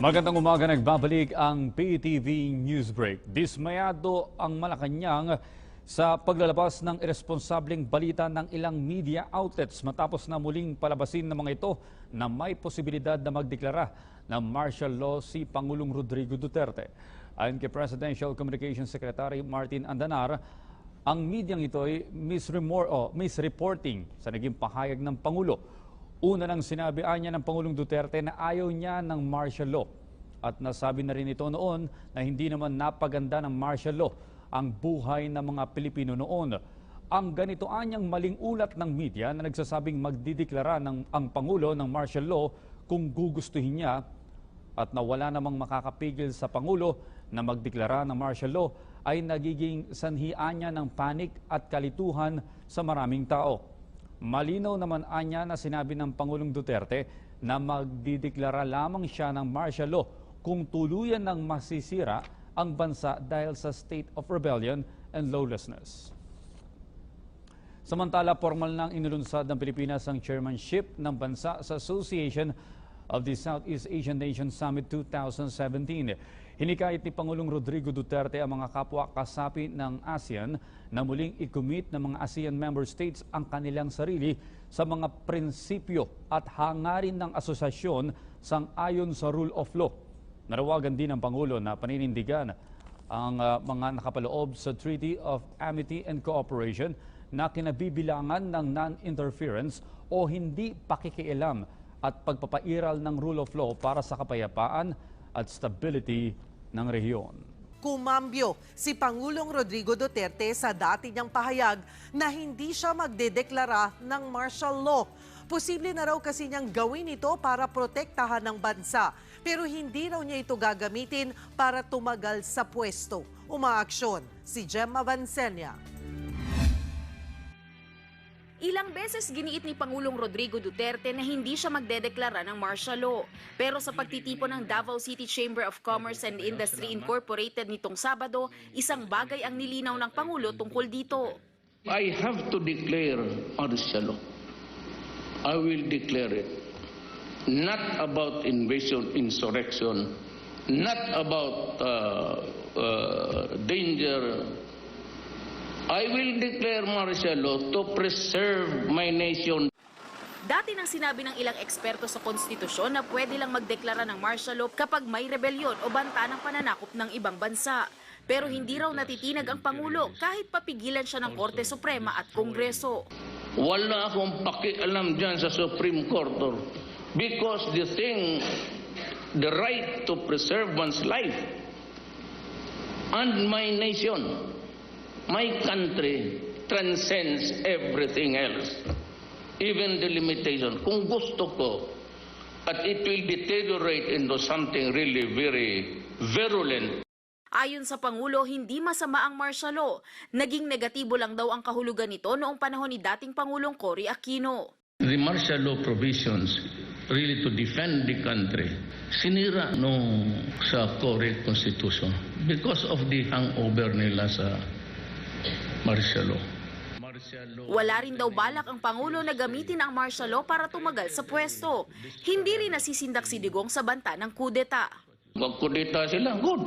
Magandang umaga, nagbabalik ang PTV Newsbreak. Dismayado ang Malacanang sa paglalabas ng irresponsableng balita ng ilang media outlets matapos na muling palabasin ng mga ito na may posibilidad na magdeklara ng martial law si Pangulong Rodrigo Duterte. Ayon kay Presidential Communications Secretary Martin Andanar, ang medyang ito ay misreporting sa naging pahayag ng Pangulo. Una nang sinabi niya ng Pangulong Duterte na ayaw niya ng martial law. At nasabi na rin ito noon na hindi naman napaganda ng martial law ang buhay ng mga Pilipino noon. Ang ganito anyang maling ulat ng media na nagsasabing magdideklara ang Pangulo ng martial law kung gugustuhin niya at na wala namang makakapigil sa Pangulo na magdeklara ng martial law ay nagiging sanhian niya ng panik at kalituhan sa maraming tao. Malinaw naman anya na sinabi ng Pangulong Duterte na magdideklara lamang siya ng martial law kung tuluyan ng masisira ang bansa dahil sa state of rebellion and lawlessness. Samantala, formal nang inilunsad ng Pilipinas ang chairmanship ng bansa sa Association of the Southeast Asian Nations Summit 2017. Hinikayat ni Pangulong Rodrigo Duterte ang mga kapwa kasapi ng ASEAN na muling i-commit ng mga ASEAN member states ang kanilang sarili sa mga prinsipyo at hangarin ng asosasyon sang-ayon sa rule of law. Nanawagan din ng Pangulo na paninindigan ang mga nakapaloob sa Treaty of Amity and Cooperation na kinabibilangan ng non-interference o hindi pakikialam at pagpapairal ng rule of law para sa kapayapaan at stability ng rehiyon. Kumambyo si Pangulong Rodrigo Duterte sa dati niyang pahayag na hindi siya magdedeklara ng martial law. Posible na raw kasi niyang gawin ito para protektahan ng bansa. Pero hindi raw niya ito gagamitin para tumagal sa pwesto. Umaaksyon si Gemma Vansenia. Ilang beses giniit ni Pangulong Rodrigo Duterte na hindi siya magdedeklara ng martial law. Pero sa pagtitipon ng Davao City Chamber of Commerce and Industry Incorporated nitong Sabado, isang bagay ang nilinaw ng Pangulo tungkol dito. I have to declare martial law. I will declare it. Not about invasion, insurrection, not about danger. I will declare martial law to preserve my nation. Dati nang sinabi ng ilang eksperto sa konstitusyon na pwede lang magdeklara ng martial law kapag may rebelyon o banta ng pananakop ng ibang bansa. Pero hindi raw natitinag ang Pangulo kahit papigilan siya ng Korte Suprema at Kongreso. Wala akong pakialam dyan sa Supreme Court because the right to preserve one's life and my nation, my country transcends everything else, even the limitation. Kung gusto ko, at it will deteriorate into something really very virulent. Ayon sa Pangulo, hindi masama ang martial law. Naging negatibo lang daw ang kahulugan nito noong panahon ni dating Pangulong Cory Aquino. The martial law provisions really to defend the country, sinira nung sa Cory Constitution because of the hangover nila sa martial law. Wala rin daw balak ang Pangulo na gamitin ang martial law para tumagal sa pwesto. Hindi rin nasisindak si Digong sa banta ng kudeta. Mag-kudeta sila, good.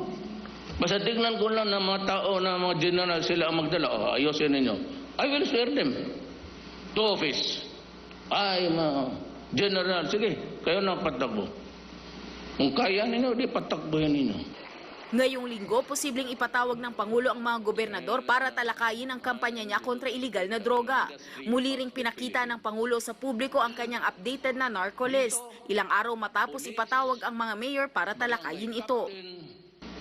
Basta tignan ko lang na mga tao, na mga general sila ang magdala. Ayusin ninyo. I will swear them to office. Ay, mga general, sige, kayo na patakbo. Kung kaya ninyo, di patakbohin ninyo. Ngayong linggo, posibleng ipatawag ng Pangulo ang mga gobernador para talakayin ang kampanya niya kontra iligal na droga. Muli ring pinakita ng Pangulo sa publiko ang kanyang updated na narco list. Ilang araw matapos ipatawag ang mga mayor para talakayin ito.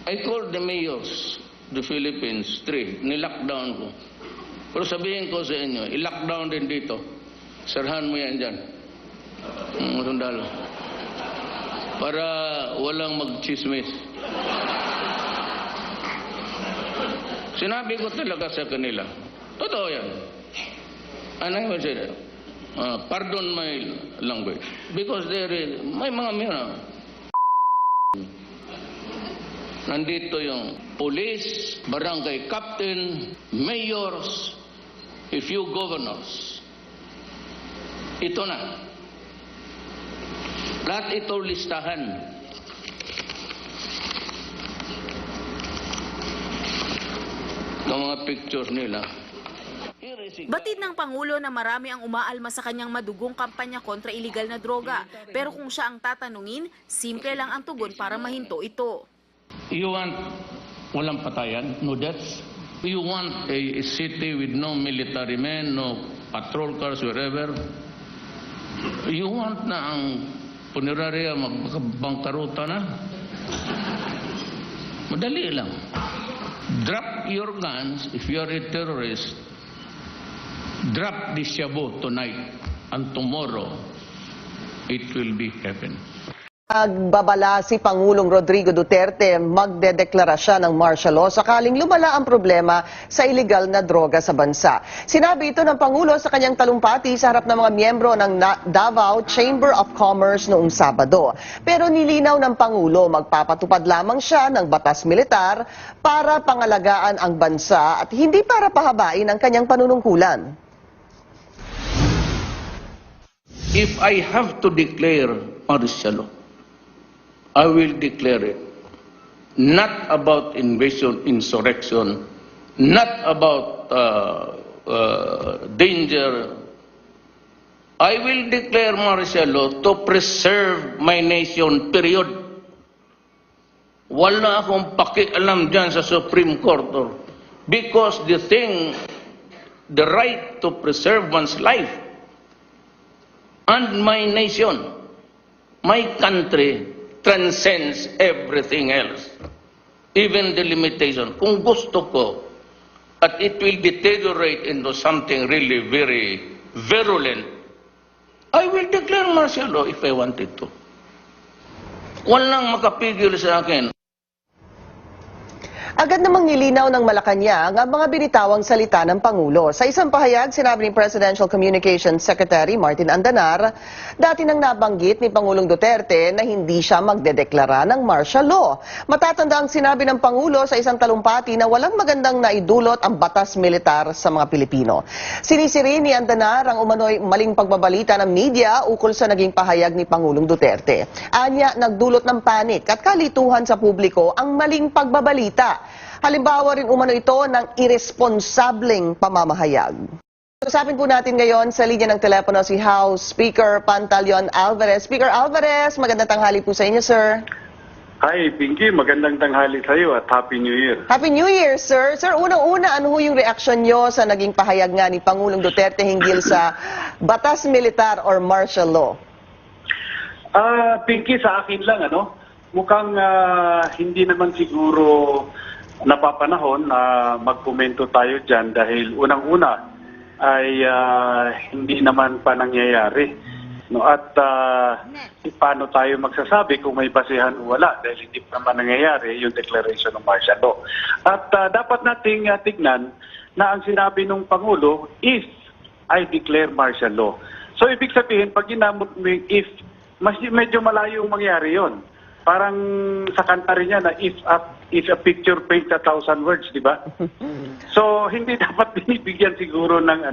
I called the mayors, the Philippines, 3, nilockdown ko. Pero sabihin ko sa inyo, i-lockdown din dito. Sarahan mo yan dyan. Sundalo. Para walang mag-chismis. Sinabi ko talaga sa kanila, totoo yan. And I will say that, pardon my language, because may mga nandito yung police, barangay captain, mayors, a few governors. Ito na. Lahat ito listahan. ng mga pictures nila. Batid ng Pangulo na marami ang umaalma sa kanyang madugong kampanya kontra iligal na droga. Pero kung siya ang tatanungin, simple lang ang tugon para mahinto ito. You want walang patayan, no deaths? You want a city with no military men, no patrol cars wherever? You want na ang punerarya magbangkaruta na? Madali lang. Drop your guns if you are a terrorist. Drop the shabu tonight and tomorrow it will be heaven. Nagbabala si Pangulong Rodrigo Duterte magdedeklara siya ng martial law sakaling lumala ang problema sa iligal na droga sa bansa. Sinabi ito ng Pangulo sa kanyang talumpati sa harap ng mga miyembro ng Davao Chamber of Commerce noong Sabado. Pero nilinaw ng Pangulo magpapatupad lamang siya ng batas militar para pangalagaan ang bansa at hindi para pahabain ang kanyang panunungkulan. If I have to declare martial law, I will declare it. Not about invasion, insurrection, not about danger. I will declare martial law to preserve my nation, period. Wala akong pakialam dyan sa Supreme Court. Because the right to preserve one's life and my nation, my country, transcends everything else. Even the limitation. Kung gusto ko, at it will deteriorate into something really very virulent, I will declare martial law if I wanted to. Walang makapigil sa akin. Agad namang nilinaw ng Malacanang ang mga binitawang salita ng Pangulo. Sa isang pahayag, sinabi ni Presidential Communications Secretary Martin Andanar, dati nang nabanggit ni Pangulong Duterte na hindi siya magdedeklara ng martial law. Matatanda ang sinabi ng Pangulo sa isang talumpati na walang magandang naidulot ang batas militar sa mga Pilipino. Sinisiri ni Andanar ang umano'y maling pagbabalita ng media ukol sa naging pahayag ni Pangulong Duterte. Anya, nagdulot ng panik at kalituhan sa publiko ang maling pagbabalita. Halimbawa rin umano ito ng irresponsableng pamamahayag. Usapin po natin ngayon sa linya ng telepono si House Speaker Pantaleon Alvarez. Speaker Alvarez, magandang tanghali po sa inyo, sir. Hi, Pinky. Magandang tanghali sa iyo at Happy New Year. Happy New Year, sir. Sir, unang-una, ano ho yung reaksyon nyo sa naging pahayag nga ni Pangulong Duterte hinggil sa batas militar or martial law? Pinky, sa akin lang, mukhang hindi naman siguro napapanahon na magkomento tayo dyan dahil unang-una ay hindi naman pa nangyayari. No? At paano tayo magsasabi kung may basihan o wala dahil hindi pa naman nangyayari yung declaration ng martial law. At dapat nating tignan na ang sinabi ng Pangulo, if I declare martial law. So ibig sabihin, pag ginamot mo yung if, medyo malayo yung mangyari yon. Parang sa kanta rin niya na if a picture paints 1,000 words, di ba? So hindi dapat binibigyan siguro ng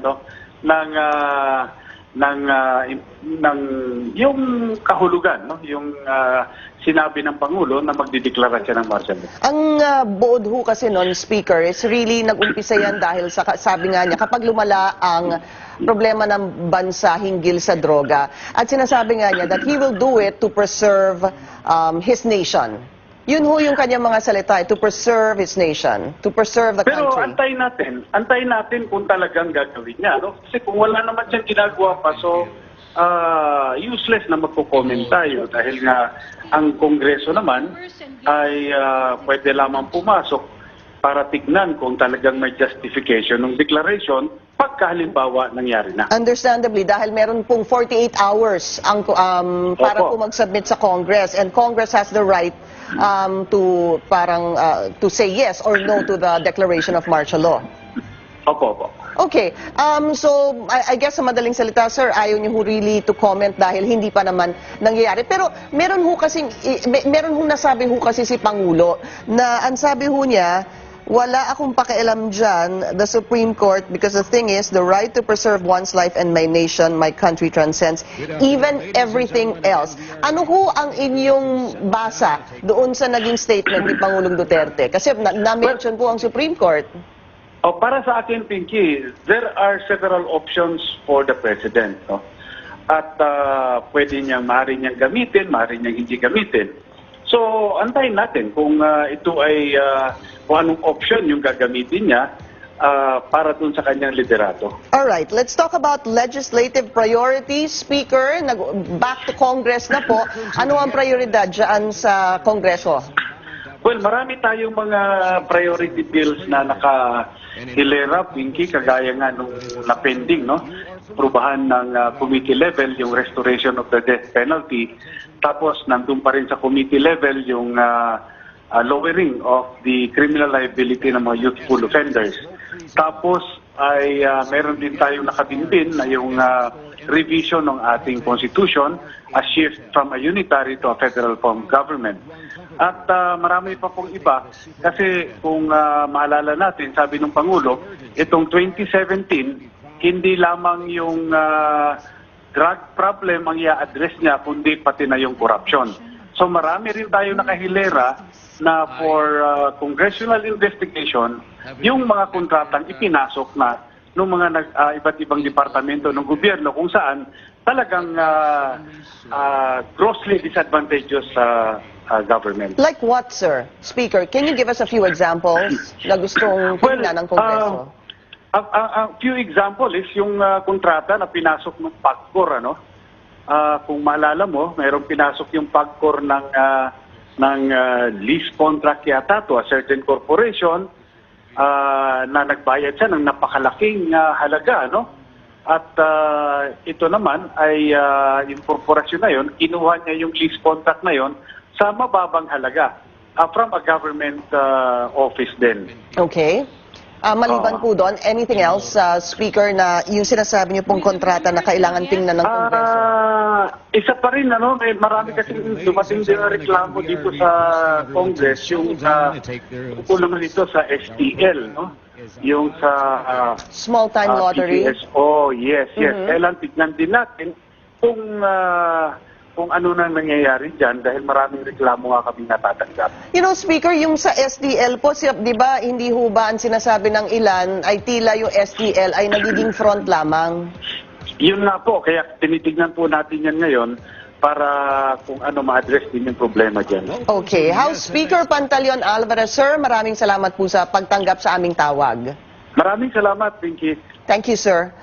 yung kahulugan, no? Yung sinabi ng Pangulo na magdideklara siya ng martial law. Ang buod ho kasi non speaker is really nag-umpisa yan dahil sa sabi nga niya kapag lumala ang problema ng bansa hinggil sa droga at sinasabi nga niya that he will do it to preserve his nation. Yun ho yung kanyang mga salita, to preserve his nation, to preserve the Pero country. antayin natin kung talagang gagawin niya. No? Kasi kung wala naman siyang ginagawa pa, so useless na magko-comment tayo dahil nga ang Kongreso naman ay pwede lamang pumasok para tignan kung talagang may justification ng declaration pagka halimbawa nangyari na. Understandably, dahil meron pong 48 hours ang, para po mag-submit sa Congress and Congress has the right to say yes or no to the declaration of martial law. Opo. Okay, so I guess sa madaling salita, sir, ayaw niyo ho really to comment dahil hindi pa naman nangyayari. Pero meron ho nasabi ho kasi si Pangulo na ang sabi ho niya, wala akong pakialam dyan, the Supreme Court, because the thing is, the right to preserve one's life and my nation, my country transcends even everything else. Ano ho ang inyong basa doon sa naging statement ni Pangulong Duterte? Kasi na-mention po ang Supreme Court. Para sa akin, Pinky, there are several options for the President. No? At maaari niyang gamitin, maaari niyang hindi gamitin. So, antayin natin kung ito ay kung anong option yung gagamitin niya para dun sa kanyang liderato. All right, let's talk about legislative priorities. Speaker, back to Congress na po. Ano ang prioridad dyan sa Kongreso? Well, marami tayong mga priority bills na nakahilera, Pinky, kagaya nga nung na-pending, no? Prubahan ng committee level yung restoration of the death penalty. Tapos, nandun pa rin sa committee level yung lowering of the criminal liability ng mga youthful offenders. Tapos, ay meron din tayong nakabinbin na yung revision ng ating constitution, a shift from a unitary to a federal form of government. At marami pa pong iba kasi kung maalala natin, sabi ng Pangulo, itong 2017, hindi lamang yung drug problem ang i-address niya, kundi pati na yung corruption. So marami rin tayo nakahilera na for congressional investigation, yung mga kontratang ipinasok na ng mga iba't ibang departamento ng gobyerno kung saan talagang grossly disadvantageous sa government. Like what, sir? Speaker, can you give us a few examples na gustong tingnan ng Kongreso? A few example is yung kontrata na pinasok ng PAGCOR, ano? Kung maalala mo, mayroong pinasok yung PAGCOR ng lease contract yata to a certain corporation na nagbayad siya ng napakalaking halaga, no? At ito naman ay yung korporasyon na yon, kinuha niya yung lease contract na yon sa mababang halaga from a government office din. Okay. Maliban po doon, anything else, Speaker, na yung sinasabi niyo pong kontrata na kailangan tingnan ng Kongreso? Isa pa rin, ano, may marami kasi dumating din na reklamo dito sa Congress, yung naman ito sa STL, no? Yung sa Small time lottery? PPSO, yes. Kailan tignan din natin kung ano na nangyayari dyan dahil maraming reklamo nga kami natatanggap. You know, Speaker, yung sa STL po, di ba, hindi ho ba ang sinasabi ng ilan ay tila yung STL ay nagiging front lamang? Yun nga po, kaya tinitignan po natin yan ngayon para kung ano ma-address din yung problema dyan. Okay. House Speaker Pantaleon Alvarez, sir, maraming salamat po sa pagtanggap sa aming tawag. Maraming salamat, Pinky. Thank you, sir.